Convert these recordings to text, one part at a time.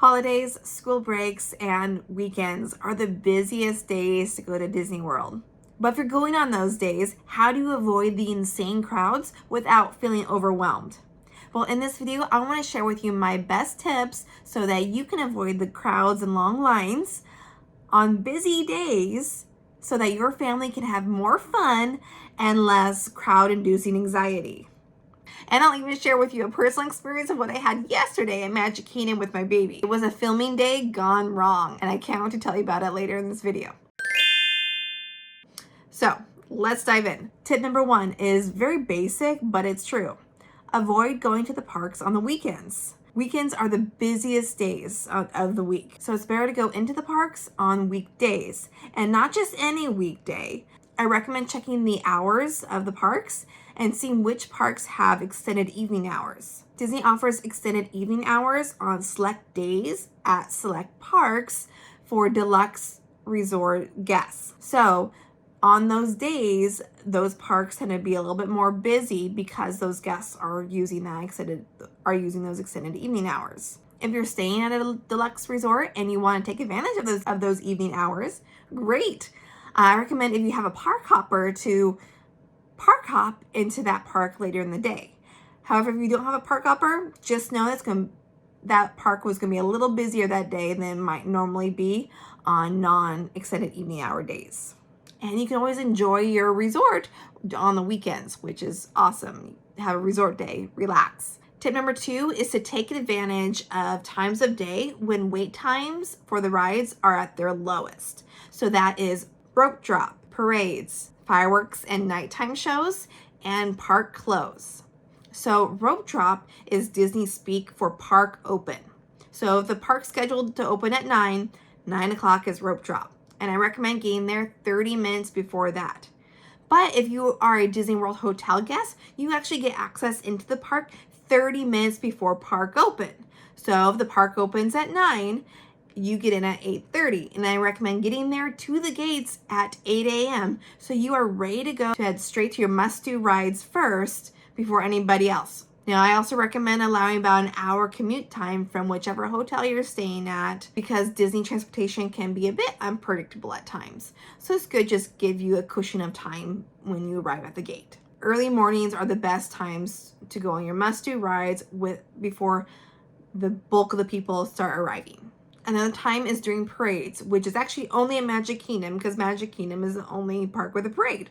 Holidays, school breaks, and weekends are the busiest days to go to Disney World. But if you're going on those days, how do you avoid the insane crowds without feeling overwhelmed? Well, in this video, I want to share with you my best tips so that you can avoid the crowds and long lines on busy days so that your family can have more fun and less crowd-inducing anxiety. And I'll even share with you a personal experience of what I had yesterday at Magic Kingdom with my baby. It was a filming day gone wrong, and I can't wait to tell you about it later in this video. So let's dive in. Tip number 1 is very basic, but it's true. Avoid going to the parks on the weekends. Weekends are the busiest days of the week, so it's better to go into the parks on weekdays, and not just any weekday. I recommend checking the hours of the parks and seeing which parks have extended evening hours. Disney offers extended evening hours on select days at select parks for deluxe resort guests. So on those days, those parks tend to be a little bit more busy because those guests are using those extended evening hours. If you're staying at a deluxe resort and you want to take advantage of those evening hours, great. I recommend if you have a park hopper to park hop into that park later in the day. However, if you don't have a park hopper, just know that park was going to be a little busier that day than it might normally be on non-extended evening hour days. And you can always enjoy your resort on the weekends, which is awesome. Have a resort day, relax. Tip number 2 is to take advantage of times of day when wait times for the rides are at their lowest. So that is rope drop, parades, fireworks and nighttime shows, and park close. So rope drop is Disney speak for park open. So if the park's scheduled to open at 9 o'clock is rope drop. And I recommend getting there 30 minutes before that. But if you are a Disney World hotel guest, you actually get access into the park 30 minutes before park open. So if the park opens at 9, you get in at 8:30, and I recommend getting there to the gates at 8 a.m. so you are ready to go to head straight to your must-do rides first before anybody else. Now, I also recommend allowing about an hour commute time from whichever hotel you're staying at because Disney transportation can be a bit unpredictable at times. So it's good just give you a cushion of time when you arrive at the gate. Early mornings are the best times to go on your must-do rides before the bulk of the people start arriving. Another time is during parades, which is actually only at Magic Kingdom because Magic Kingdom is the only park with a parade.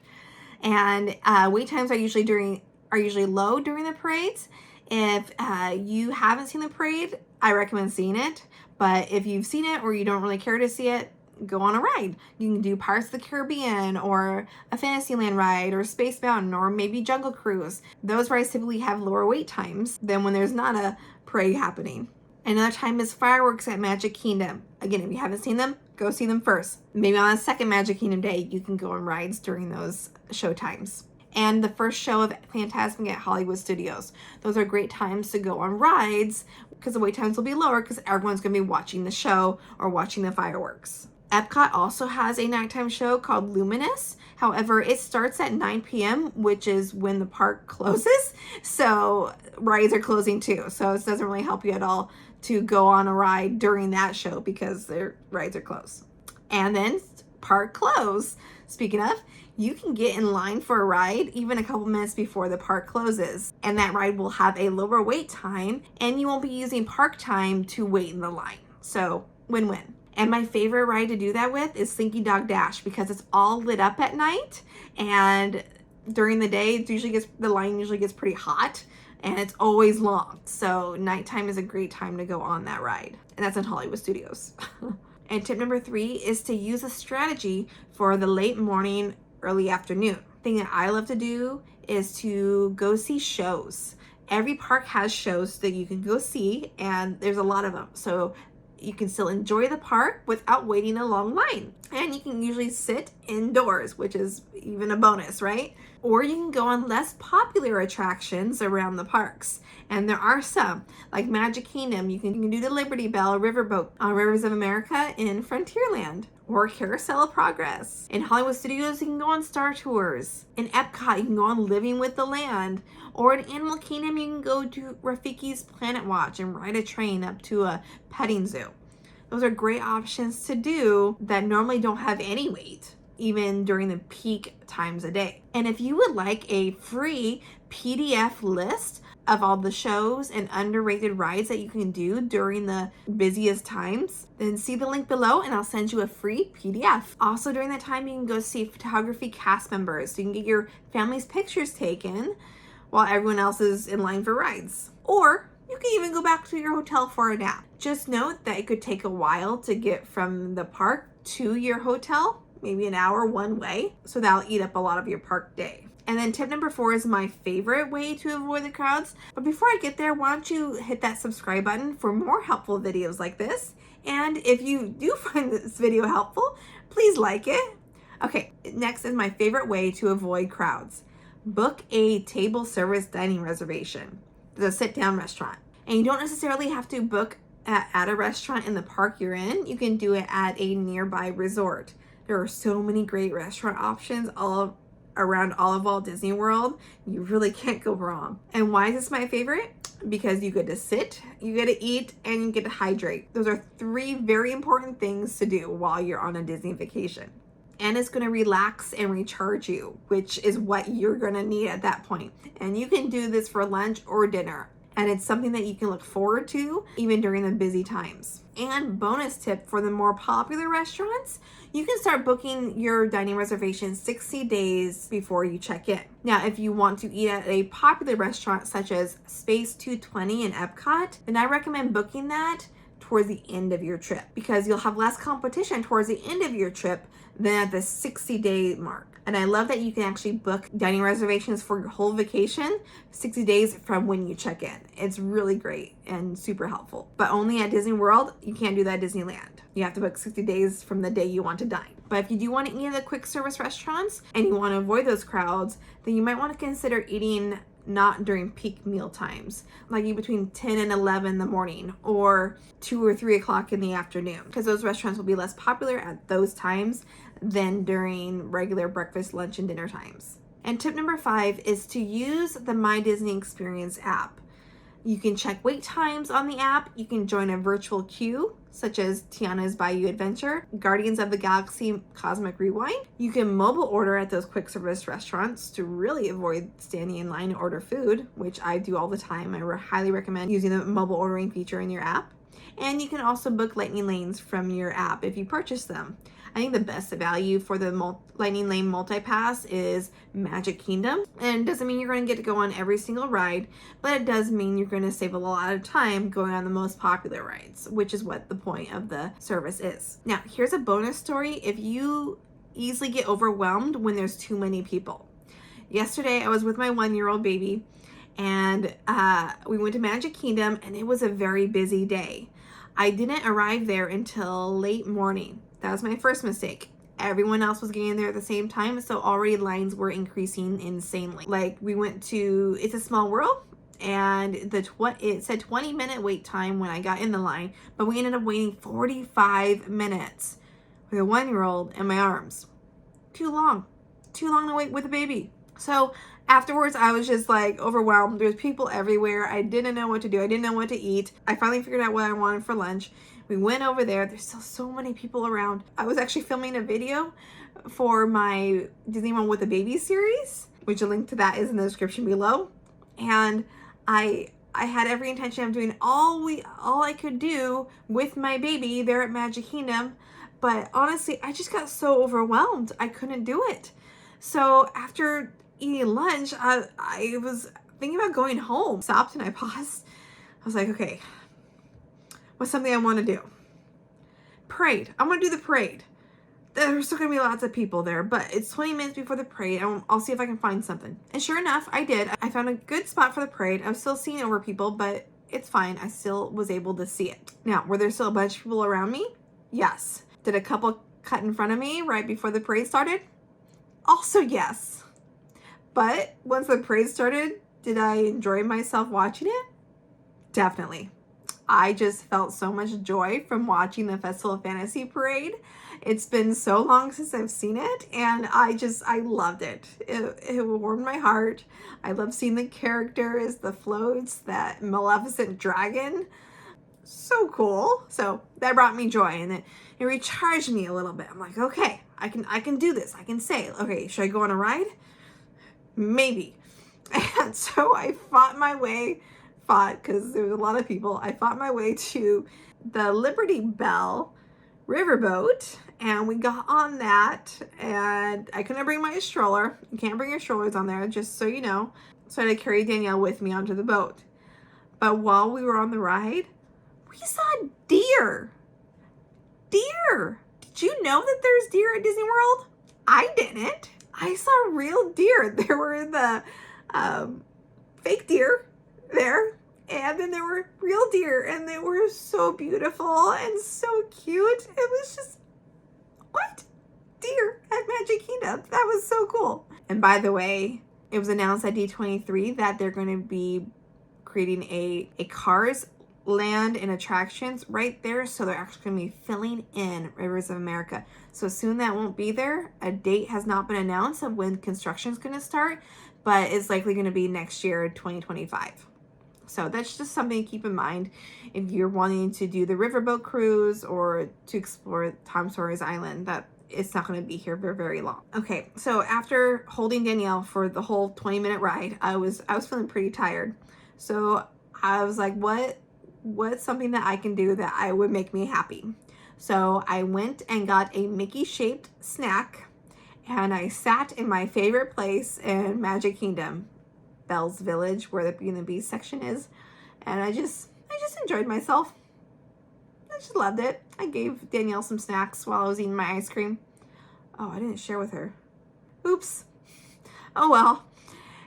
And wait times are usually low during the parades. If you haven't seen the parade, I recommend seeing it. But if you've seen it or you don't really care to see it, go on a ride. You can do Pirates of the Caribbean or a Fantasyland ride or Space Mountain or maybe Jungle Cruise. Those rides typically have lower wait times than when there's not a parade happening. Another time is fireworks at Magic Kingdom. Again, if you haven't seen them, go see them first. Maybe on a second Magic Kingdom day, you can go on rides during those show times. And the first show of Fantasmic at Hollywood Studios. Those are great times to go on rides because the wait times will be lower because everyone's going to be watching the show or watching the fireworks. Epcot also has a nighttime show called Luminous. However, it starts at 9 p.m., which is when the park closes. So rides are closing too. So it doesn't really help you at all to go on a ride during that show because their rides are closed. And then park close. Speaking of, you can get in line for a ride even a couple minutes before the park closes. And that ride will have a lower wait time and you won't be using park time to wait in the line. So win-win. And my favorite ride to do that with is Slinky Dog Dash because it's all lit up at night, and during the day the line usually gets pretty hot and it's always long. So nighttime is a great time to go on that ride. And that's in Hollywood Studios. And tip number 3 is to use a strategy for the late morning, early afternoon. Thing that I love to do is to go see shows. Every park has shows that you can go see, and there's a lot of them. So you can still enjoy the park without waiting a long line. And you can usually sit indoors, which is even a bonus, right? Or you can go on less popular attractions around the parks. And there are some, like Magic Kingdom. You can do the Liberty Bell Riverboat on Rivers of America in Frontierland, or Carousel of Progress. In Hollywood Studios, you can go on Star Tours. In Epcot, you can go on Living with the Land. Or in Animal Kingdom, you can go to Rafiki's Planet Watch and ride a train up to a petting zoo. Those are great options to do that normally don't have any wait, even during the peak times a day. And if you would like a free PDF list of all the shows and underrated rides that you can do during the busiest times, then see the link below and I'll send you a free PDF. Also, during that time, you can go see photography cast members so you can get your family's pictures taken while everyone else is in line for rides. Or you can even go back to your hotel for a nap. Just note that it could take a while to get from the park to your hotel, maybe an hour one way, so that'll eat up a lot of your park day. And then tip number 4 is my favorite way to avoid the crowds. But before I get there, why don't you hit that subscribe button for more helpful videos like this? And if you do find this video helpful, please like it. Okay, next is my favorite way to avoid crowds. Book a table service dining reservation. It's a sit-down restaurant. And you don't necessarily have to book at a restaurant in the park you're in. You can do it at a nearby resort. There are so many great restaurant options all around all of Walt Disney World. You really can't go wrong. And why is this my favorite? Because you get to sit, you get to eat, and you get to hydrate. Those are 3 very important things to do while you're on a Disney vacation. And it's going to relax and recharge you, which is what you're going to need at that point. And you can do this for lunch or dinner. And it's something that you can look forward to even during the busy times. And bonus tip for the more popular restaurants, you can start booking your dining reservations 60 days before you check in. Now, if you want to eat at a popular restaurant such as Space 220 in Epcot, then I recommend booking that towards the end of your trip, because you'll have less competition towards the end of your trip than at the 60-day mark. And I love that you can actually book dining reservations for your whole vacation 60 days from when you check in. It's really great and super helpful. But only at Disney World, you can't do that at Disneyland. You have to book 60 days from the day you want to dine. But if you do want to eat at the quick service restaurants and you want to avoid those crowds, then you might want to consider eating not during peak meal times, like between 10 and 11 in the morning or 2 or 3 o'clock in the afternoon, because those restaurants will be less popular at those times than during regular breakfast, lunch, and dinner times. And tip number 5 is to use the My Disney Experience app. You can check wait times on the app. You can join a virtual queue, such as Tiana's Bayou Adventure, Guardians of the Galaxy Cosmic Rewind. You can mobile order at those quick service restaurants to really avoid standing in line to order food, which I do all the time. I highly recommend using the mobile ordering feature in your app. And you can also book Lightning Lanes from your app if you purchase them. I think the best value for the Lightning Lane multi-pass is Magic Kingdom. And it doesn't mean you're going to get to go on every single ride, but it does mean you're going to save a lot of time going on the most popular rides, which is what the point of the service is. Now, here's a bonus story if you easily get overwhelmed when there's too many people. Yesterday, I was with my 1-year-old baby, and we went to Magic Kingdom, and it was a very busy day. I didn't arrive there until late morning. That was my first mistake. Everyone else was getting there at the same time, so already lines were increasing insanely. Like, we went to It's a Small World, and it said 20-minute wait time when I got in the line, but we ended up waiting 45 minutes with a 1-year-old in my arms. Too long to wait with a baby. So afterwards, I was just like overwhelmed. There's people everywhere. I didn't know what to do. I didn't know what to eat. I finally figured out what I wanted for lunch. We went over there. There's still so many people around. I was actually filming a video for my Disney Mom with a Baby series, which a link to that is in the description below. And I had every intention of doing all I could do with my baby there at Magic Kingdom. But honestly, I just got so overwhelmed. I couldn't do it. So after eating lunch, I was thinking about going home. Stopped and I paused. I was like, okay, what's something I want to do? Parade. I want to do the parade. There's still going to be lots of people there, but it's 20 minutes before the parade. I'll see if I can find something. And sure enough, I did. I found a good spot for the parade. I was still seeing over people, but it's fine. I still was able to see it. Now, were there still a bunch of people around me? Yes. Did a couple cut in front of me right before the parade started? Also yes. But once the parade started, did I enjoy myself watching it? Definitely. I just felt so much joy from watching the Festival of Fantasy Parade. It's been so long since I've seen it, and I loved it. It warmed my heart. I love seeing the characters, the floats, that maleficent dragon. So cool. So that brought me joy, and it recharged me a little bit. I'm like, okay, I can do this. I can say, okay, should I go on a ride? Maybe. And so I because there was a lot of people, I fought my way to the Liberty Bell riverboat, and we got on that, and I couldn't bring my stroller. You can't bring your strollers on there, just so you know. So I had to carry Danielle with me onto the boat. But while we were on the ride, we saw deer. Deer. Did you know that there's deer at Disney World? I didn't. I saw real deer. There were the fake deer there, and then there were real deer, and they were so beautiful and so cute. It was just, what? Deer at Magic Kingdom. That was so cool. And by the way, it was announced at D23 that they're going to be creating a Cars land and attractions right there, so they're actually going to be filling in Rivers of America. So soon that won't be there. A date has not been announced of when construction is going to start, but it's likely going to be next year, 2025. So that's just something to keep in mind if you're wanting to do the riverboat cruise or to explore Tom Sawyer's Island, that it's not going to be here for very long. Okay, so after holding Danielle for the whole 20-minute ride, I was feeling pretty tired. So I was like, what's something that I can do that I would make me happy? So I went and got a Mickey-shaped snack, and I sat in my favorite place in Magic Kingdom, Belle's Village, where the Beauty and the Beast section is, and I just enjoyed myself. I just loved it. I gave Danielle some snacks while I was eating my ice cream. Oh, I didn't share with her. Oops. Oh well.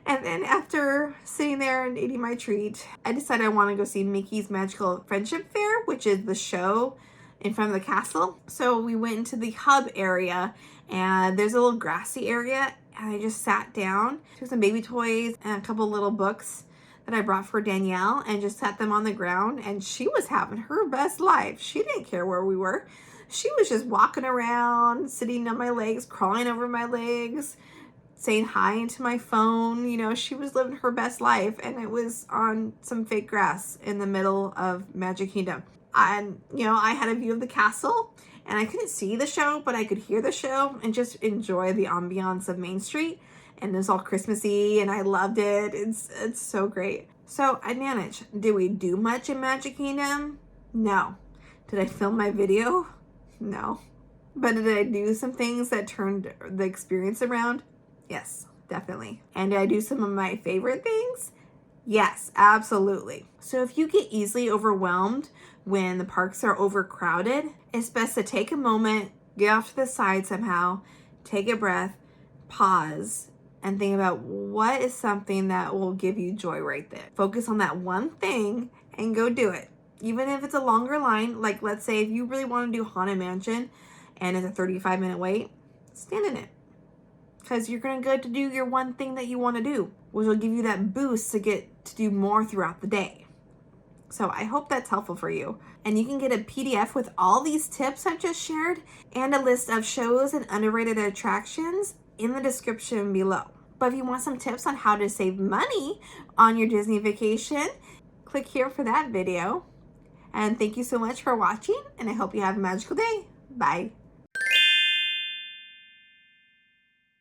And then after sitting there and eating my treat, I decided I want to go see Mickey's Magical Friendship Fair, which is the show in front of the castle. So we went into the hub area, and there's a little grassy area, and I just sat down, took some baby toys and a couple little books that I brought for Danielle, and just sat them on the ground, and she was having her best life. She didn't care where we were. She was just walking around, sitting on my legs, crawling over my legs, saying hi into my phone. You know, she was living her best life, and it was on some fake grass in the middle of Magic Kingdom. And, you know, I had a view of the castle, and I couldn't see the show, but I could hear the show and just enjoy the ambiance of Main Street. And it was all Christmassy, and I loved it. It's so great. So I managed. Did we do much in Magic Kingdom? No. Did I film my video? No. But did I do some things that turned the experience around? Yes, definitely. And did I do some of my favorite things? Yes, absolutely. So if you get easily overwhelmed when the parks are overcrowded, it's best to take a moment, get off to the side somehow, take a breath, pause, and think about what is something that will give you joy right there. Focus on that one thing and go do it. Even if it's a longer line, like let's say if you really want to do Haunted Mansion and it's a 35-minute wait, stand in it. Because you're going to go to do your one thing that you want to do, which will give you that boost to get to do more throughout the day. So I hope that's helpful for you. And you can get a PDF with all these tips I've just shared and a list of shows and underrated attractions in the description below. But if you want some tips on how to save money on your Disney vacation, click here for that video. And thank you so much for watching, and I hope you have a magical day. Bye.